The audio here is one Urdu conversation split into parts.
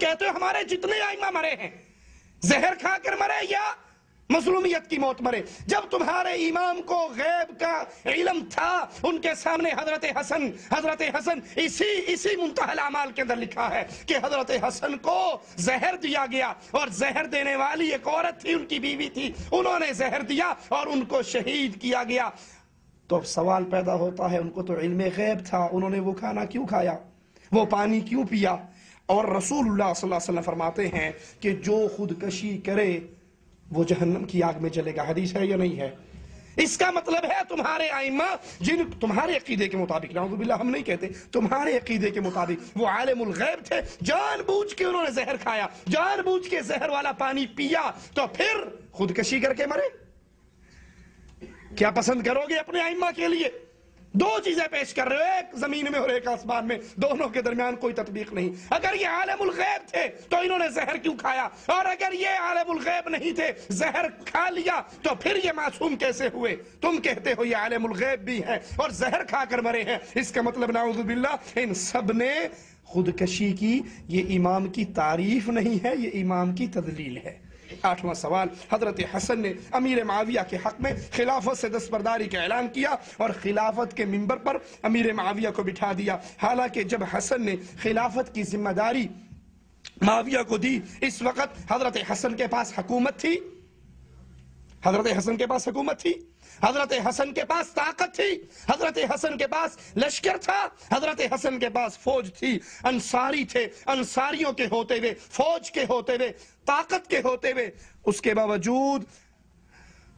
کہتے ہو ہمارے جتنے ائمہ مرے ہیں زہر کھا کر مرے یا مظلومیت کی موت مرے. جب تمہارے امام کو غیب کا علم تھا، ان کے سامنے حضرت حسن اسی منتہی الاعمال کے اندر لکھا ہے کہ حضرت حسن کو زہر دیا گیا، اور زہر دینے والی ایک عورت تھی، ان کی بیوی تھی، انہوں نے زہر دیا اور ان کو شہید کیا گیا. تو سوال پیدا ہوتا ہے ان کو تو علم غیب تھا، انہوں نے وہ کھانا کیوں کھایا، وہ پانی کیوں پیا؟ اور رسول اللہ صلی اللہ علیہ وسلم فرماتے ہیں کہ جو خودکشی کرے وہ جہنم کی آگ میں جلے گا. حدیث ہے یا نہیں ہے؟ اس کا مطلب ہے تمہارے ائمہ تمہارے عقیدے کے مطابق، نعوذ باللہ ہم نہیں کہتے، تمہارے عقیدے کے مطابق وہ عالم الغیب تھے، جان بوجھ کے انہوں نے زہر کھایا، جان بوجھ کے زہر والا پانی پیا، تو پھر خودکشی کر کے مرے. کیا پسند کرو گے اپنے ائمہ کے لیے؟ دو چیزیں پیش کر رہے ہو، ایک زمین میں اور ایک آسمان میں، دونوں کے درمیان کوئی تطبیق نہیں. اگر یہ عالم الغیب تھے تو انہوں نے زہر کیوں کھایا، اور اگر یہ عالم الغیب نہیں تھے زہر کھا لیا تو پھر یہ معصوم کیسے ہوئے؟ تم کہتے ہو یہ عالم الغیب بھی ہے اور زہر کھا کر مرے ہیں. اس کا مطلب نعوذ باللہ ان سب نے خودکشی کی. یہ امام کی تعریف نہیں ہے، یہ امام کی تدلیل ہے. 8واں سوال، حضرت حسن نے امیر معاویہ کے حق میں خلافت سے دستبرداری کا اعلان کیا اور خلافت کے منبر پر امیر معاویہ کو بٹھا دیا. حالانکہ جب حسن نے خلافت کی ذمہ داری معاویہ کو دی، اس وقت حضرت حسن کے پاس حکومت تھی، حضرت حسن کے پاس حکومت تھی، حضرت حسن کے پاس طاقت تھی، حضرت حسن کے پاس لشکر تھا، حضرت حسن کے پاس فوج تھی. انصاری تھے، انصاریوں کے ہوتے ہوئے، فوج کے ہوتے ہوئے، طاقت کے ہوتے ہوئے، اس کے باوجود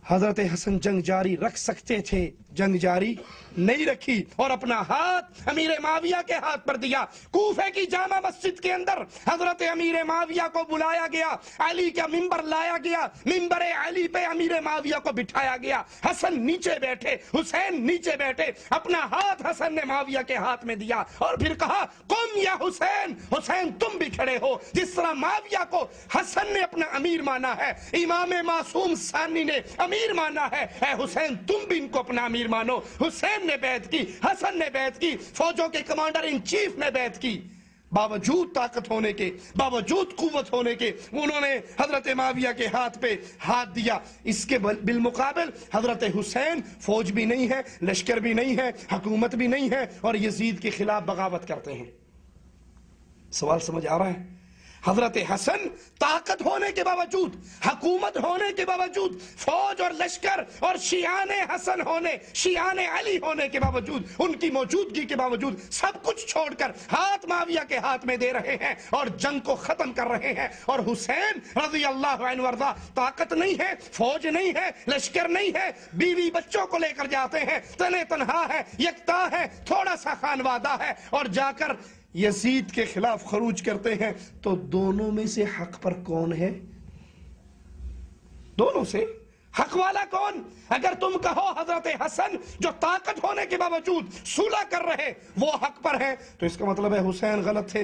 حضرت حسن جنگ جاری رکھ سکتے تھے، جنگ جاری نہیں رکھی اور اپنا ہاتھ امیر معاویہ کے ہاتھ پر دیا. کوفے کی جامع مسجد کے اندر حضرت امیر معاویہ کو بلایا گیا، علی کا منبر لایا گیا، منبر علی پہ امیر معاویہ کو بٹھایا گیا. حسن نیچے بیٹھے، حسین نیچے بیٹھے، اپنا ہاتھ حسن نے معاویہ کے ہاتھ میں دیا اور پھر کہا قم یا حسین، حسین تم بھی کھڑے ہو. جس طرح معاویہ کو حسن نے اپنا امیر مانا ہے، امام معصوم ثانی نے امیر مانا ہے، اے حسین تم بھی ان کو اپنا امیر مانو. حسین نے بیعت کی، حسن نے بیعت کی، فوجوں کے کمانڈر ان چیف نے بیعت کی. باوجود طاقت ہونے کے، باوجود قوت ہونے کے، انہوں نے حضرت معاویہ کے ہاتھ پہ ہاتھ دیا. اس کے بالمقابل حضرت حسین فوج بھی نہیں ہے، لشکر بھی نہیں ہے، حکومت بھی نہیں ہے اور یزید کے خلاف بغاوت کرتے ہیں. سوال سمجھ آ رہا ہے؟ حضرت حسن طاقت ہونے کے باوجود، حکومت ہونے کے باوجود، فوج اور لشکر اور شیعان حسن ہونے، شیعان علی ہونے کے باوجود، ان کی موجودگی کے باوجود سب کچھ چھوڑ کر ہاتھ معاویہ کے ہاتھ میں دے رہے ہیں اور جنگ کو ختم کر رہے ہیں. اور حسین رضی اللہ عنہ وارضہ طاقت نہیں ہے، فوج نہیں ہے، لشکر نہیں ہے، بیوی بچوں کو لے کر جاتے ہیں، تنے تنہا ہے، یکتا ہے، تھوڑا سا خانوادہ ہے اور جا کر یزید کے خلاف خروج کرتے ہیں. تو دونوں میں سے حق پر کون ہے؟ دونوں سے حق والا کون؟ اگر تم کہو حضرت حسن جو طاقت ہونے کے باوجود صلح کر رہے وہ حق پر ہیں، تو اس کا مطلب ہے حسین غلط تھے،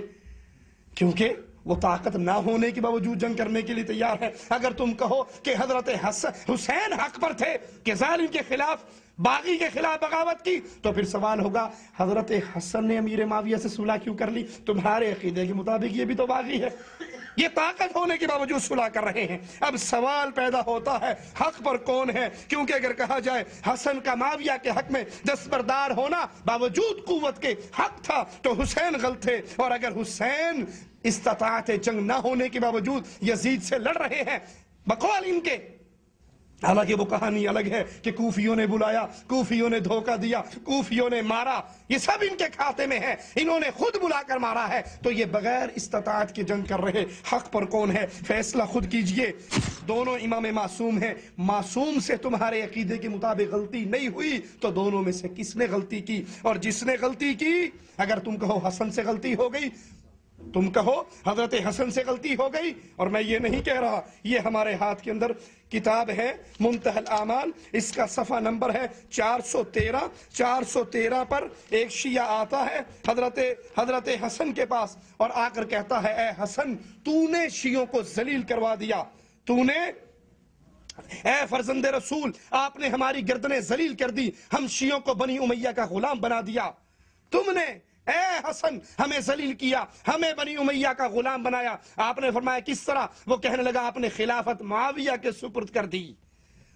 کیونکہ وہ طاقت نہ ہونے کے باوجود جنگ کرنے کے لیے تیار ہے. اگر تم کہو کہ حضرت حسین حق پر تھے کہ ظالم کے خلاف، باغی کے خلاف بغاوت کی، تو پھر سوال ہوگا حضرت حسن نے امیر معاویہ سے صلح کیوں کر لی؟ تمہارے عقیدے کے مطابق یہ بھی تو باغی ہے، یہ طاقت ہونے کے باوجود صلح کر رہے ہیں. اب سوال پیدا ہوتا ہے حق پر کون ہے؟ کیونکہ اگر کہا جائے حسن کا معاویہ کے حق میں دستبردار ہونا باوجود قوت کے حق تھا تو حسین غلط تھے. اور اگر حسین استطاعت جنگ نہ ہونے کے باوجود یزید سے لڑ رہے ہیں بقول ان کے، حالانکہ وہ کہانی الگ ہے کہ کوفیوں نے بلایا، کوفیوں نے دھوکہ دیا، کوفیوں نے مارا، یہ سب ان کے کھاتے میں ہے، انہوں نے خود بلا کر مارا ہے، تو یہ بغیر استطاعت کی جنگ کر رہے. حق پر کون ہے؟ فیصلہ خود کیجئے. دونوں امام معصوم ہیں، معصوم سے تمہارے عقیدے کے مطابق غلطی نہیں ہوئی تو دونوں میں سے کس نے غلطی کی؟ اور جس نے غلطی کی، اگر تم کہو حسن سے غلطی ہو گئی، تم کہو حضرت حسن سے غلطی ہو گئی، اور میں یہ نہیں کہہ رہا، یہ ہمارے ہاتھ کے اندر کتاب ہے منتہی الاعمال، اس کا صفحہ نمبر ہے 413. 413 پر ایک شیعہ آتا ہے حضرت حسن کے پاس اور آ کر کہتا ہے اے حسن تو نے شیعوں کو ذلیل کروا دیا، تو نے، اے فرزند رسول آپ نے ہماری گردنیں ذلیل کر دی، ہم شیعوں کو بنی امیہ کا غلام بنا دیا، تم نے اے حسن ہمیں ذلیل کیا، ہمیں بنی امیہ کا غلام بنایا۔ آپ نے فرمایا کس طرح؟ وہ کہنے لگا آپ نے خلافت معاویہ کے سپرد کر دی،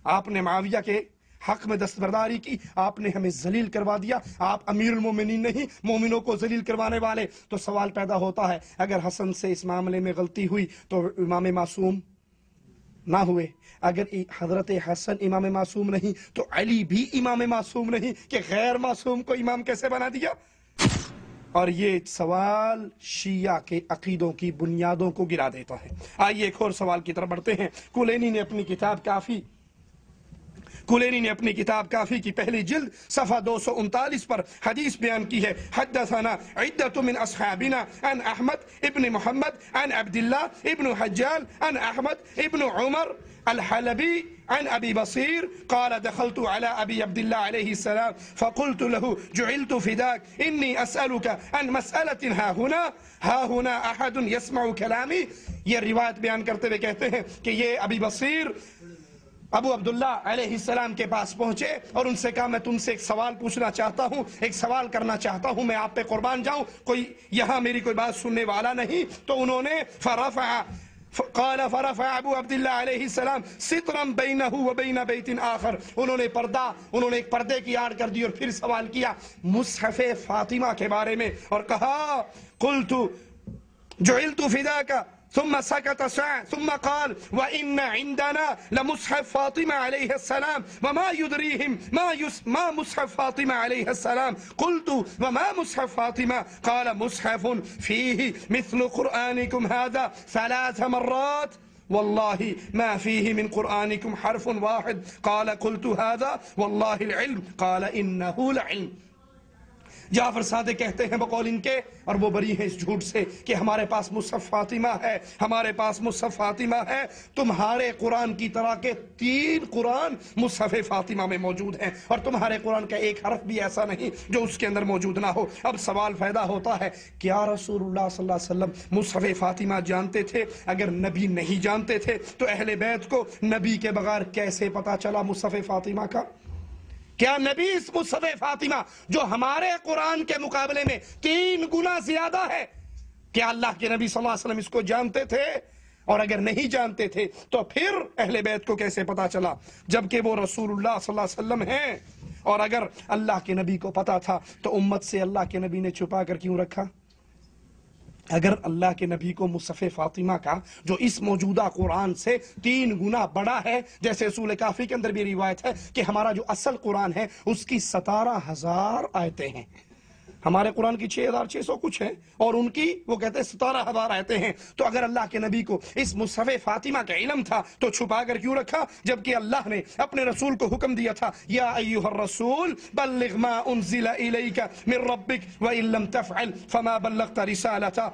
آپ نے معاویہ کے حق میں دستبرداری کی، آپ نے ہمیں ذلیل کروا دیا، آپ امیر المومنین نہیں، مومنوں کو ذلیل کروانے والے۔ تو سوال پیدا ہوتا ہے اگر حسن سے اس معاملے میں غلطی ہوئی تو امام معصوم نہ ہوئے؟ اگر حضرت حسن امام معصوم نہیں تو علی بھی امام معصوم نہیں کہ غیر معصوم کو امام کیسے بنا دیا؟ اور یہ سوال شیعہ کے عقیدوں کی بنیادوں کو گرا دیتا ہے۔ آئیے ایک اور سوال کی طرف بڑھتے ہیں۔ کلینی نے اپنی کتاب کافی کی پہلی جلد صفحہ 239 پر حدیث بیان کی ہے۔ حدثنا عدت من اصحابنا عن احمد ابن محمد عن عبداللہ ابن حجال عن احمد ابن عمر الحلبی عن ابی بصیر قال دخلت على ابی عبداللہ علیہ السلام فقلت له جعلت فداك انی اسألك عن مسألة ها هنا احد يسمع کلامی۔ یہ روایت بیان کرتے ہوئے کہتے ہیں کہ یہ ابی بصیر ابو عبداللہ علیہ السلام کے پاس پہنچے اور ان سے کہا میں تم سے ایک سوال پوچھنا چاہتا ہوں، ایک سوال کرنا چاہتا ہوں، میں آپ پہ قربان جاؤں، کوئی یہاں میری کوئی بات سننے والا نہیں۔ تو انہوں نے فرفع ابو عبداللہ علیہ السلام سترا بینہ و بین بیت آخر، انہوں نے ایک پردے کی آڑ کر دی اور پھر سوال کیا مصحف فاطمہ کے بارے میں اور کہا قلت جعلت فداک ثم سكت ساعة ثم قال وإن عندنا لمصحف فاطمة عليه السلام وما يدريهم ما مصحف فاطمة عليه السلام قلت وما مصحف فاطمة قال مصحف فيه مثل قرآنكم هذا 3 مرات والله ما فيه من قرآنكم حرف واحد قال قلت هذا والله العلم قال إنه لعلم۔ جعفر صادق کہتے ہیں بقول ان کے، اور وہ بری ہیں اس جھوٹ سے، کہ ہمارے پاس مصحف فاطمہ ہے، ہمارے پاس مصحف فاطمہ ہے، تمہارے قرآن کی طرح کے 3 قرآن مصحف فاطمہ میں موجود ہیں، اور تمہارے قرآن کا ایک حرف بھی ایسا نہیں جو اس کے اندر موجود نہ ہو۔ اب سوال پیدا ہوتا ہے کیا رسول اللہ صلی اللہ علیہ وسلم مصحف فاطمہ جانتے تھے؟ اگر نبی نہیں جانتے تھے تو اہل بیت کو نبی کے بغیر کیسے پتا چلا مصحف فاطمہ کا؟ کیا نبی اس مصحف فاطمہ جو ہمارے قرآن کے مقابلے میں 3 گنا زیادہ ہے، کیا اللہ کے نبی صلی اللہ علیہ وسلم اس کو جانتے تھے؟ اور اگر نہیں جانتے تھے تو پھر اہل بیت کو کیسے پتا چلا جبکہ وہ رسول اللہ صلی اللہ علیہ وسلم ہیں؟ اور اگر اللہ کے نبی کو پتا تھا تو امت سے اللہ کے نبی نے چھپا کر کیوں رکھا؟ اگر اللہ کے نبی کو مصحف فاطمہ کا جو اس موجودہ قرآن سے 3 گنا بڑا ہے، جیسے سورہ کافی کے اندر بھی روایت ہے کہ ہمارا جو اصل قرآن ہے اس کی 17,000 آیتیں ہیں، ہمارے قرآن کی 6,600 کچھ ہیں اور ان کی وہ کہتے ہیں 17,000 آیتیں ہیں، تو اگر اللہ کے نبی کو اس مصحف فاطمہ کا علم تھا تو چھپا کر کیوں رکھا؟ جبکہ اللہ نے اپنے رسول کو حکم دیا تھا یا ایھا الرسول بلغ ما انزل الیک من ربک وان لم تفعل فما بلغت رسالتہ،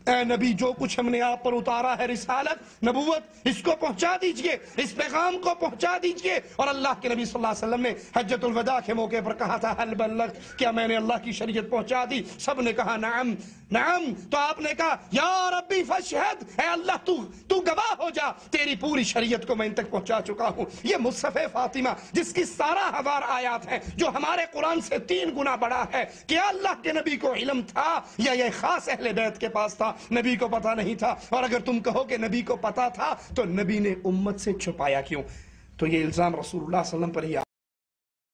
اے نبی جو کچھ ہم نے آپ پر اتارا ہے رسالت نبوت اس کو پہنچا دیجئے، اس پیغام کو پہنچا دیجئے۔ اور اللہ کے نبی صلی اللہ علیہ وسلم نے حجۃ الوداع کے موقع پر کہا تھا حل بلغت، کیا میں نے اللہ کی شریعت پہنچا دی؟ سب نے کہا نعم نعم، تو آپ نے کہا یا ربی فاشہد، اے اللہ تو گواہ ہو جا، تیری پوری شریعت کو میں ان تک پہنچا چکا ہوں۔ یہ مصحف فاطمہ جس کی 17,000 آیات ہیں جو ہمارے قرآن سے 3 گنا بڑا ہے، کیا اللہ کے نبی کو علم تھا یا یہ خاص اہل بیت کے پاس تھا؟ نبی کو پتا نہیں تھا۔ اور اگر تم کہو کہ نبی کو پتا تھا تو نبی نے امت سے چھپایا کیوں؟ تو یہ الزام رسول اللہ صلی اللہ علیہ وسلم پر ہی